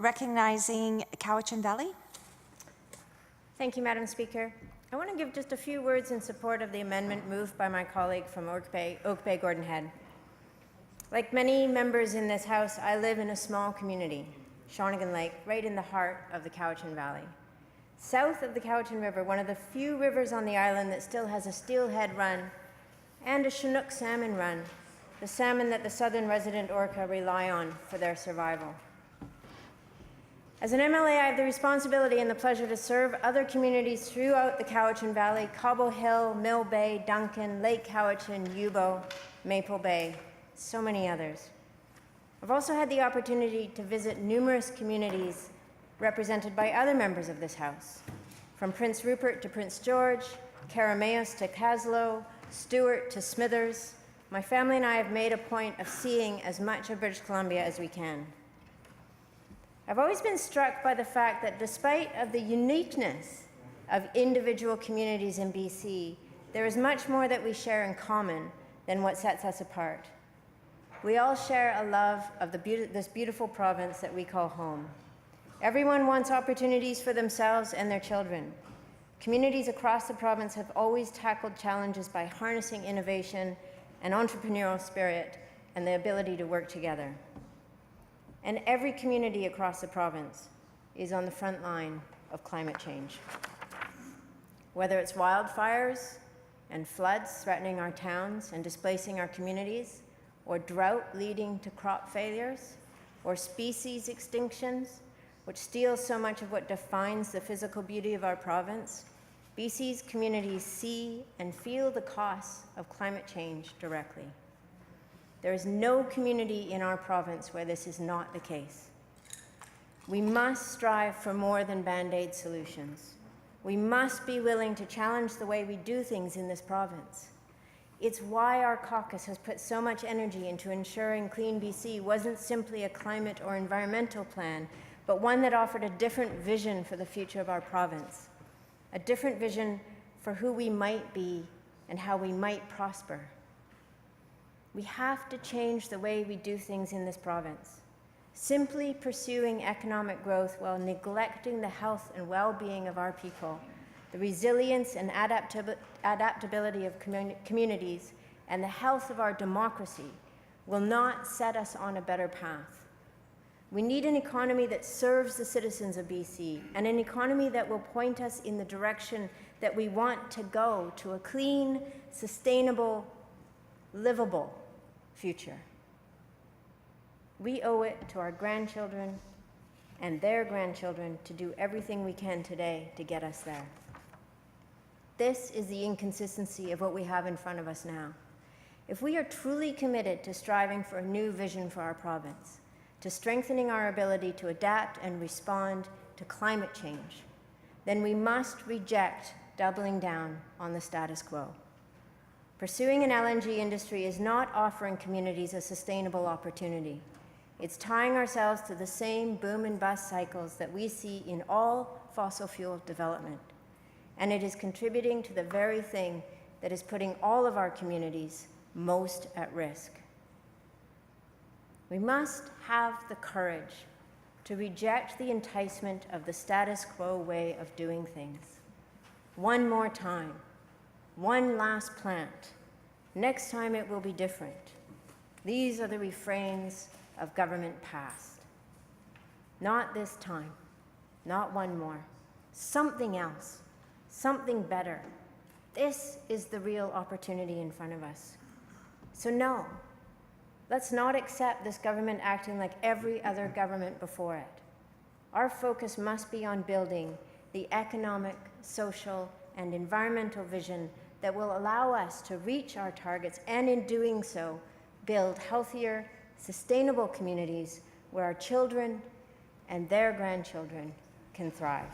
recognizing Cowichan Valley. Thank you, Madam Speaker. I want to give just a few words in support of the amendment moved by my colleague from Oak Bay, Gordon Head. Like many members in this House, I live in a small community, Shawnigan Lake, right in the heart of the Cowichan Valley. South of the Cowichan River, one of the few rivers on the island that still has a steelhead run and a Chinook salmon run, the salmon that the southern resident orca rely on for their survival. As an MLA, I have the responsibility and the pleasure to serve other communities throughout the Cowichan Valley: Cobble Hill, Mill Bay, Duncan, Lake Cowichan, Yubo, Maple Bay, so many others. I've also had the opportunity to visit numerous communities represented by other members of this House, from Prince Rupert to Prince George, Carameus to Caslow, Stewart to Smithers. My family and I have made a point of seeing as much of British Columbia as we can. I've always been struck by the fact that despite of the uniqueness of individual communities in BC, there is much more that we share in common than what sets us apart. We all share a love of this beautiful province that we call home. Everyone wants opportunities for themselves and their children. Communities across the province have always tackled challenges by harnessing innovation and entrepreneurial spirit and the ability to work together. And every community across the province is on the front line of climate change. Whether it's wildfires and floods threatening our towns and displacing our communities, or drought leading to crop failures, or species extinctions, which steals so much of what defines the physical beauty of our province, BC's communities see and feel the costs of climate change directly. There is no community in our province where this is not the case. We must strive for more than Band-Aid solutions. We must be willing to challenge the way we do things in this province. It's why our caucus has put so much energy into ensuring Clean BC wasn't simply a climate or environmental plan, but one that offered a different vision for the future of our province, a different vision for who we might be and how we might prosper. We have to change the way we do things in this province. Simply pursuing economic growth while neglecting the health and well-being of our people, the resilience and adaptability of communities, and the health of our democracy will not set us on a better path. We need an economy that serves the citizens of BC, and an economy that will point us in the direction that we want to go, to a clean, sustainable, livable future. We owe it to our grandchildren and their grandchildren to do everything we can today to get us there. This is the inconsistency of what we have in front of us now. If we are truly committed to striving for a new vision for our province, to strengthening our ability to adapt and respond to climate change, then we must reject doubling down on the status quo. Pursuing an LNG industry is not offering communities a sustainable opportunity. It's tying ourselves to the same boom and bust cycles that we see in all fossil fuel development. And it is contributing to the very thing that is putting all of our communities most at risk. We must have the courage to reject the enticement of the status quo way of doing things. One more time, one last plant. Next time it will be different. These are the refrains of government past. Not this time, not one more. Something else, something better. This is the real opportunity in front of us. So no, let's not accept this government acting like every other government before it. Our focus must be on building the economic, social, and environmental vision that will allow us to reach our targets, and in doing so, build healthier, sustainable communities where our children and their grandchildren can thrive.